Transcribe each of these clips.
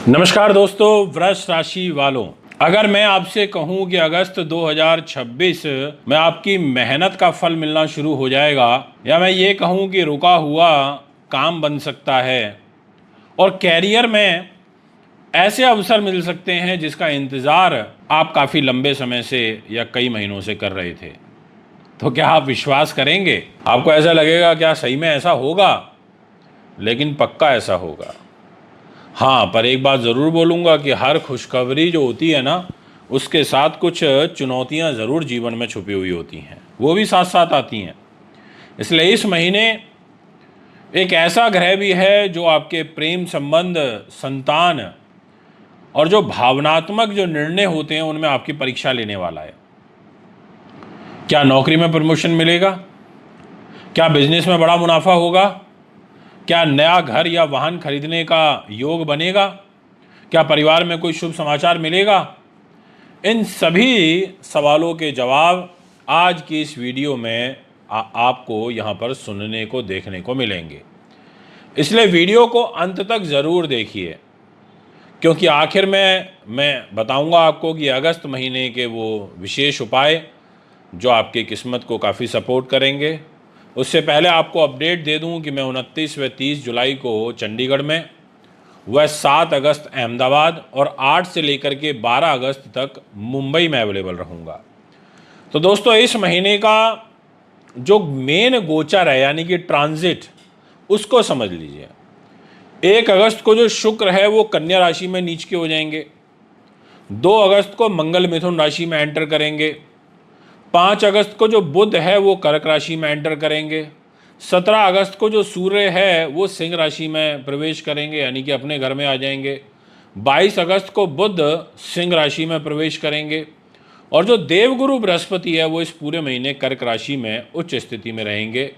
नमस्कार दोस्तों, वृष राशि वालों, अगर मैं आपसे कहूं कि अगस्त 2026 में आपकी मेहनत का फल मिलना शुरू हो जाएगा, या मैं ये कहूं कि रुका हुआ काम बन सकता है और कैरियर में ऐसे अवसर मिल सकते हैं जिसका इंतज़ार आप काफ़ी लंबे समय से या कई महीनों से कर रहे थे, तो क्या आप विश्वास करेंगे? आपको ऐसा लगेगा क्या सही में ऐसा होगा? लेकिन पक्का ऐसा होगा। हाँ, पर एक बात ज़रूर बोलूँगा कि हर खुशखबरी जो होती है ना, उसके साथ कुछ चुनौतियाँ ज़रूर जीवन में छुपी हुई होती हैं, वो भी साथ साथ आती हैं। इसलिए इस महीने एक ऐसा ग्रह भी है जो आपके प्रेम संबंध, संतान और जो भावनात्मक जो निर्णय होते हैं उनमें आपकी परीक्षा लेने वाला है। क्या नौकरी में प्रमोशन मिलेगा? क्या बिजनेस में बड़ा मुनाफा होगा? क्या नया घर या वाहन खरीदने का योग बनेगा? क्या परिवार में कोई शुभ समाचार मिलेगा? इन सभी सवालों के जवाब आज की इस वीडियो में आपको यहाँ पर सुनने को देखने को मिलेंगे। इसलिए वीडियो को अंत तक ज़रूर देखिए, क्योंकि आखिर में मैं बताऊंगा आपको कि अगस्त महीने के वो विशेष उपाय जो आपकी किस्मत को काफ़ी सपोर्ट करेंगे। उससे पहले आपको अपडेट दे दूं कि मैं 29 व 30 जुलाई को चंडीगढ़ में, वह 7 अगस्त अहमदाबाद और 8 से लेकर के 12 अगस्त तक मुंबई में अवेलेबल रहूँगा। तो दोस्तों, इस महीने का जो मेन गोचर है यानी कि ट्रांजिट, उसको समझ लीजिए। 1 अगस्त को जो शुक्र है वो कन्या राशि में नीच के हो जाएंगे। 2 अगस्त को मंगल मिथुन राशि में एंटर करेंगे। 5 अगस्त को जो बुध है वो कर्क राशि में एंटर करेंगे। 17 अगस्त को जो सूर्य है वो सिंह राशि में प्रवेश करेंगे, यानी कि अपने घर में आ जाएंगे। 22 अगस्त को बुध सिंह राशि में प्रवेश करेंगे और जो देवगुरु बृहस्पति है वो इस पूरे महीने कर्क राशि में उच्च स्थिति में रहेंगे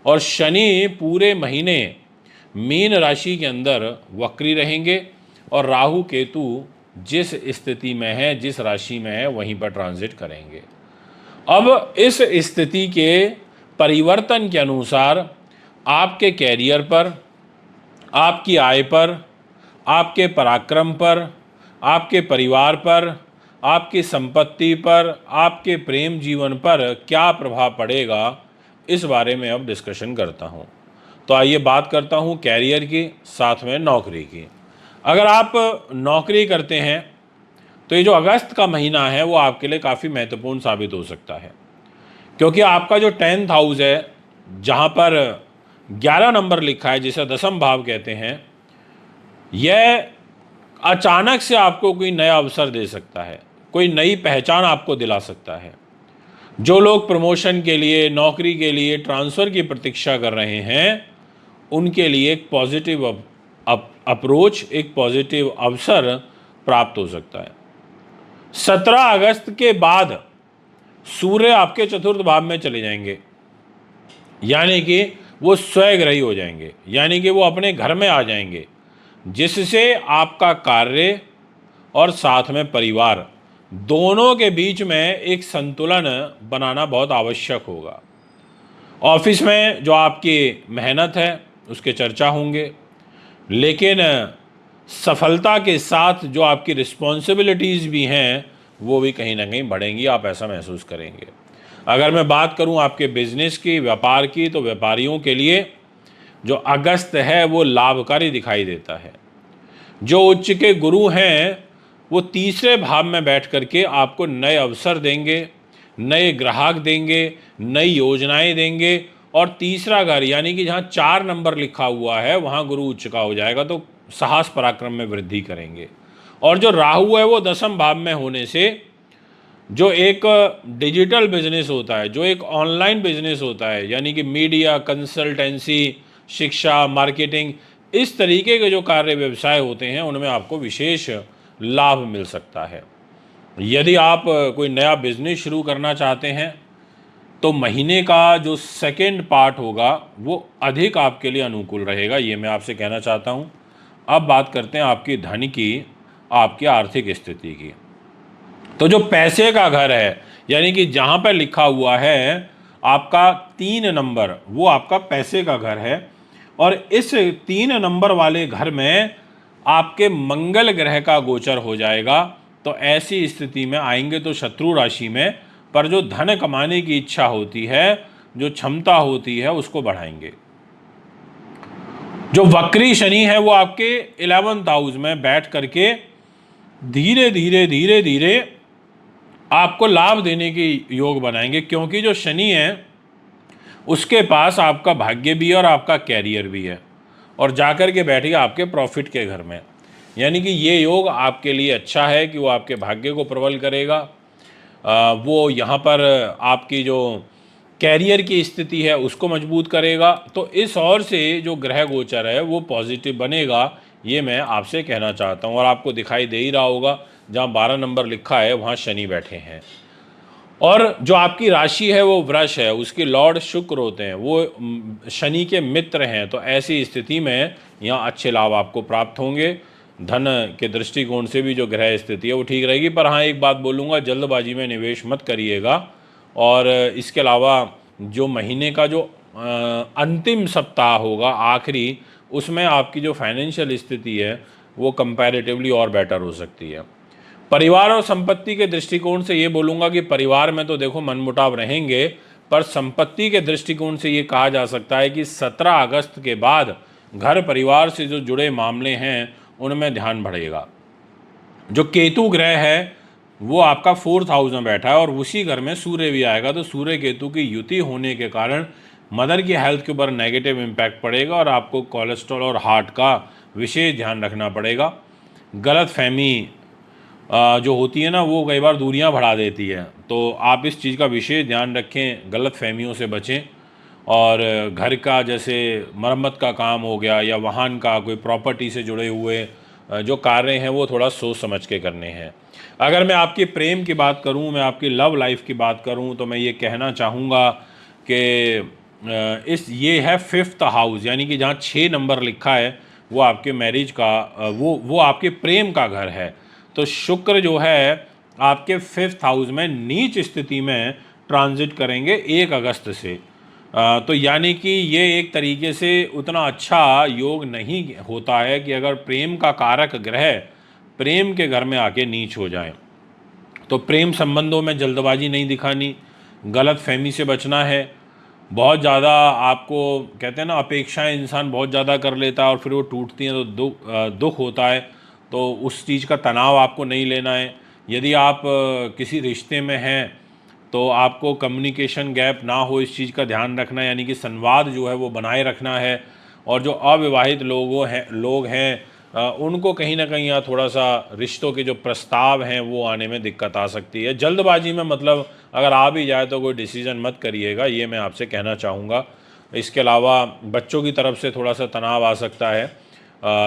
और शनि पूरे महीने मीन राशि के अंदर वक्री रहेंगे और राहु केतु जिस स्थिति में है, जिस राशि में है, वहीं पर ट्रांजिट करेंगे। अब इस स्थिति के परिवर्तन के अनुसार आपके कैरियर पर, आपकी आय पर, आपके पराक्रम पर, आपके परिवार पर, आपकी संपत्ति पर, आपके प्रेम जीवन पर क्या प्रभाव पड़ेगा, इस बारे में अब डिस्कशन करता हूँ। तो आइए बात करता हूँ कैरियर की, साथ में नौकरी की। अगर आप नौकरी करते हैं तो ये जो अगस्त का महीना है वो आपके लिए काफ़ी महत्वपूर्ण साबित हो सकता है, क्योंकि आपका जो 10th हाउस है, जहाँ पर 11 नंबर लिखा है, जिसे दसम भाव कहते हैं, यह अचानक से आपको कोई नया अवसर दे सकता है, कोई नई पहचान आपको दिला सकता है। जो लोग प्रमोशन के लिए, नौकरी के लिए, ट्रांसफ़र की प्रतीक्षा कर रहे हैं, उनके लिए एक पॉजिटिव अप्रोच, एक पॉजिटिव अवसर प्राप्त हो सकता है। 17 अगस्त के बाद सूर्य आपके चतुर्थ भाव में चले जाएंगे, यानी कि वो स्वग्रही हो जाएंगे, यानी कि वो अपने घर में आ जाएंगे, जिससे आपका कार्य और साथ में परिवार दोनों के बीच में एक संतुलन बनाना बहुत आवश्यक होगा। ऑफिस में जो आपकी मेहनत है उसके चर्चा होंगे, लेकिन सफलता के साथ जो आपकी रिस्पॉन्सिबिलिटीज़ भी हैं वो भी कहीं ना कहीं बढ़ेंगी, आप ऐसा महसूस करेंगे। अगर मैं बात करूं आपके बिजनेस की, व्यापार की, तो व्यापारियों के लिए जो अगस्त है वो लाभकारी दिखाई देता है। जो उच्च के गुरु हैं वो तीसरे भाव में बैठ करके आपको नए अवसर देंगे, नए ग्राहक देंगे, नई योजनाएं देंगे और तीसरा घर यानी कि जहाँ 4 नंबर लिखा हुआ है वहाँ गुरु उच्च का हो जाएगा, तो साहस पराक्रम में वृद्धि करेंगे। और जो राहु है वो दसम भाव में होने से जो एक डिजिटल बिजनेस होता है, जो एक ऑनलाइन बिजनेस होता है, यानी कि मीडिया, कंसल्टेंसी, शिक्षा, मार्केटिंग, इस तरीके के जो कार्य व्यवसाय होते हैं उनमें आपको विशेष लाभ मिल सकता है। यदि आप कोई नया बिजनेस शुरू करना चाहते हैं तो महीने का जो सेकेंड पार्ट होगा वो अधिक आपके लिए अनुकूल रहेगा, ये मैं आपसे कहना चाहता हूँ। अब बात करते हैं आपकी धन की, आपकी आर्थिक स्थिति की। तो जो पैसे का घर है, यानी कि जहाँ पर लिखा हुआ है आपका 3 नंबर, वो आपका पैसे का घर है और इस 3 नंबर वाले घर में आपके मंगल ग्रह का गोचर हो जाएगा। तो ऐसी स्थिति में आएंगे तो शत्रु राशि में, पर जो धन कमाने की इच्छा होती है, जो क्षमता होती है, उसको बढ़ाएंगे। जो वक्री शनि है वो आपके 11th हाउस में बैठ करके धीरे धीरे धीरे धीरे आपको लाभ देने के योग बनाएंगे, क्योंकि जो शनि है उसके पास आपका भाग्य भी है और आपका कैरियर भी है, और जाकर के बैठेगा आपके प्रॉफिट के घर में। यानी कि ये योग आपके लिए अच्छा है कि वो आपके भाग्य को प्रबल करेगा। वो यहाँ पर आपकी जो कैरियर की स्थिति है उसको मजबूत करेगा। तो इस ओर से जो ग्रह गोचर है वो पॉजिटिव बनेगा, ये मैं आपसे कहना चाहता हूँ। और आपको दिखाई दे ही रहा होगा, जहाँ 12 नंबर लिखा है वहाँ शनि बैठे हैं। और जो आपकी राशि है वो वृष है, उसके लॉर्ड शुक्र होते हैं, वो शनि के मित्र हैं। तो ऐसी स्थिति में यहाँ अच्छे लाभ आपको प्राप्त होंगे। धन के दृष्टिकोण से भी जो ग्रह स्थिति है वो ठीक रहेगी। पर हाँ, एक बात बोलूँगा, जल्दबाजी में निवेश मत करिएगा। और इसके अलावा जो महीने का जो अंतिम सप्ताह होगा आखिरी, उसमें आपकी जो फाइनेंशियल स्थिति है वो कंपैरेटिवली और बेटर हो सकती है। परिवार और संपत्ति के दृष्टिकोण से ये बोलूँगा कि परिवार में तो देखो मनमुटाव रहेंगे, पर संपत्ति के दृष्टिकोण से ये कहा जा सकता है कि 17 अगस्त के बाद घर परिवार से जो जुड़े मामले हैं उनमें ध्यान बढ़ेगा। जो केतु ग्रह है वो आपका 4th हाउस में बैठा है और उसी घर में सूर्य भी आएगा। तो सूर्य केतु की युति होने के कारण मदर की हेल्थ के ऊपर नेगेटिव इम्पैक्ट पड़ेगा और आपको कोलेस्ट्रॉल और हार्ट का विशेष ध्यान रखना पड़ेगा। गलत फहमी जो होती है ना, वो कई बार दूरियां बढ़ा देती है, तो आप इस चीज़ का विशेष ध्यान रखें, गलत फहमियों से बचें। और घर का जैसे मरम्मत का काम हो गया या वाहन का कोई प्रॉपर्टी से जुड़े हुए जो कार्य हैं वो थोड़ा सोच समझ के करने हैं। अगर मैं आपकी प्रेम की बात करूं, मैं आपकी लव लाइफ की बात करूं, तो मैं ये कहना चाहूँगा कि ये है 5th हाउस, यानी कि जहाँ 6 नंबर लिखा है वो आपके मैरिज का वो आपके प्रेम का घर है। तो शुक्र जो है आपके 5th हाउस में नीच स्थिति में ट्रांजिट करेंगे 1 अगस्त से। तो यानी कि ये एक तरीके से उतना अच्छा योग नहीं होता है कि अगर प्रेम का कारक ग्रह प्रेम के घर में आके नीच हो जाए। तो प्रेम संबंधों में जल्दबाजी नहीं दिखानी, गलत फहमी से बचना है। बहुत ज़्यादा आपको कहते हैं ना, अपेक्षाएं इंसान बहुत ज़्यादा कर लेता है और फिर वो टूटती हैं तो दुख होता है। तो उस चीज़ का तनाव आपको नहीं लेना है। यदि आप किसी रिश्ते में हैं तो आपको कम्युनिकेशन गैप ना हो, इस चीज़ का ध्यान रखना है, यानी कि संवाद जो है वो बनाए रखना है। और जो अविवाहित लोग हैं उनको कहीं ना कहीं यहाँ थोड़ा सा रिश्तों के जो प्रस्ताव हैं वो आने में दिक्कत आ सकती है। जल्दबाजी में मतलब अगर आ भी जाए तो कोई डिसीज़न मत करिएगा, ये मैं आपसे कहना चाहूँगा। इसके अलावा बच्चों की तरफ से थोड़ा सा तनाव आ सकता है,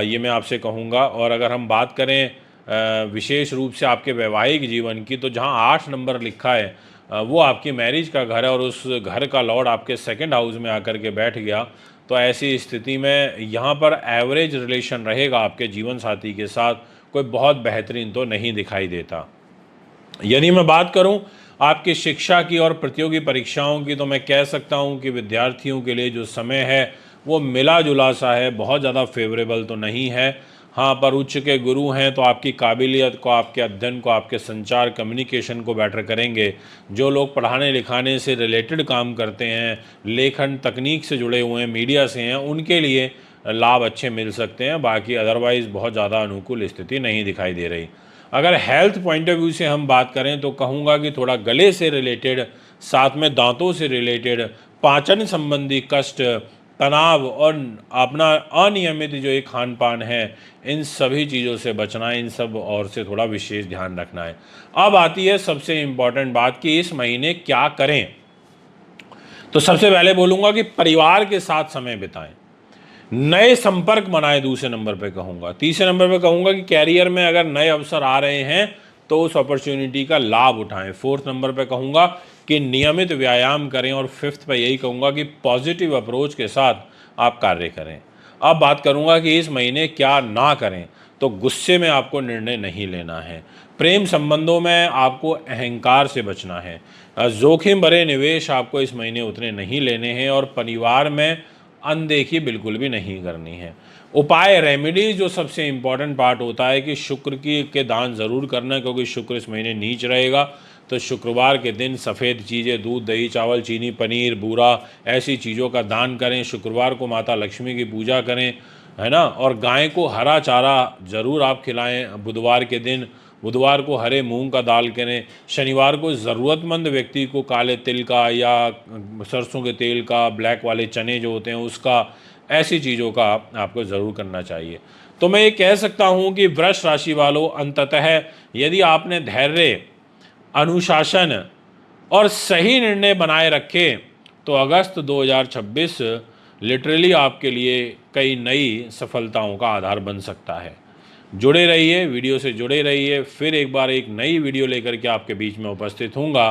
ये मैं आपसे कहूँगा। और अगर हम बात करें विशेष रूप से आपके वैवाहिक जीवन की, तो जहाँ 8 नंबर लिखा है वो आपकी मैरिज का घर है और उस घर का लॉर्ड आपके 2nd हाउस में आकर के बैठ गया। तो ऐसी स्थिति में यहाँ पर एवरेज रिलेशन रहेगा आपके जीवन साथी के साथ, कोई बहुत बेहतरीन तो नहीं दिखाई देता। यदि मैं बात करूं आपकी शिक्षा की और प्रतियोगी परीक्षाओं की, तो मैं कह सकता हूं कि विद्यार्थियों के लिए जो समय है वो मिला जुला सा है, बहुत ज़्यादा फेवरेबल तो नहीं है। हाँ, पर उच्च के गुरु हैं तो आपकी काबिलियत को, आपके अध्ययन को, आपके संचार कम्युनिकेशन को बेटर करेंगे। जो लोग पढ़ाने लिखाने से रिलेटेड काम करते हैं, लेखन तकनीक से जुड़े हुए हैं, मीडिया से हैं, उनके लिए लाभ अच्छे मिल सकते हैं। बाकी अदरवाइज़ बहुत ज़्यादा अनुकूल स्थिति नहीं दिखाई दे रही। अगर हेल्थ पॉइंट ऑफ व्यू से हम बात करें तो कहूँगा कि थोड़ा गले से रिलेटेड, साथ में दांतों से रिलेटेड, पाचन संबंधी कष्ट, तनाव और अपना अनियमित जो एक खान पान है, इन सभी चीज़ों से बचना है, इन सब और से थोड़ा विशेष ध्यान रखना है। अब आती है सबसे इम्पॉर्टेंट बात कि इस महीने क्या करें। तो सबसे पहले बोलूँगा कि परिवार के साथ समय बिताएं, नए संपर्क बनाएं, दूसरे नंबर पे कहूँगा। तीसरे नंबर पे कहूँगा कि कैरियर में अगर नए अवसर आ रहे हैं तो उस अपॉर्चुनिटी का लाभ उठाएं। 4th नंबर पे कहूँगा कि नियमित व्यायाम करें और 5th पे यही कहूँगा कि पॉजिटिव अप्रोच के साथ आप कार्य करें। अब बात करूँगा कि इस महीने क्या ना करें। तो गुस्से में आपको निर्णय नहीं लेना है, प्रेम संबंधों में आपको अहंकार से बचना है, जोखिम भरे निवेश आपको इस महीने उतने नहीं लेने हैं और परिवार में अनदेखी बिल्कुल भी नहीं करनी है। उपाय रेमेडीज जो सबसे इम्पॉर्टेंट पार्ट होता है कि शुक्र के दान ज़रूर करना, क्योंकि शुक्र इस महीने नीच रहेगा। तो शुक्रवार के दिन सफ़ेद चीज़ें, दूध, दही, चावल, चीनी, पनीर, बूरा, ऐसी चीज़ों का दान करें। शुक्रवार को माता लक्ष्मी की पूजा करें, है ना। और गाय को हरा चारा ज़रूर आप खिलाएं बुधवार के दिन। बुधवार को हरे मूंग का दाल करें। शनिवार को ज़रूरतमंद व्यक्ति को काले तिल का या सरसों के तेल का, ब्लैक वाले चने जो होते हैं उसका, ऐसी चीज़ों का आपको ज़रूर करना चाहिए। तो मैं ये कह सकता हूँ कि वृष राशि वालों, अंततः यदि आपने धैर्य, अनुशासन और सही निर्णय बनाए रखे तो अगस्त 2026 लिटरली आपके लिए कई नई सफलताओं का आधार बन सकता है। जुड़े रहिए, वीडियो से जुड़े रहिए। फिर एक बार एक नई वीडियो लेकर के आपके बीच में उपस्थित होऊंगा।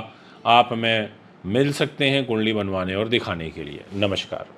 आप हमें मिल सकते हैं कुंडली बनवाने और दिखाने के लिए। नमस्कार।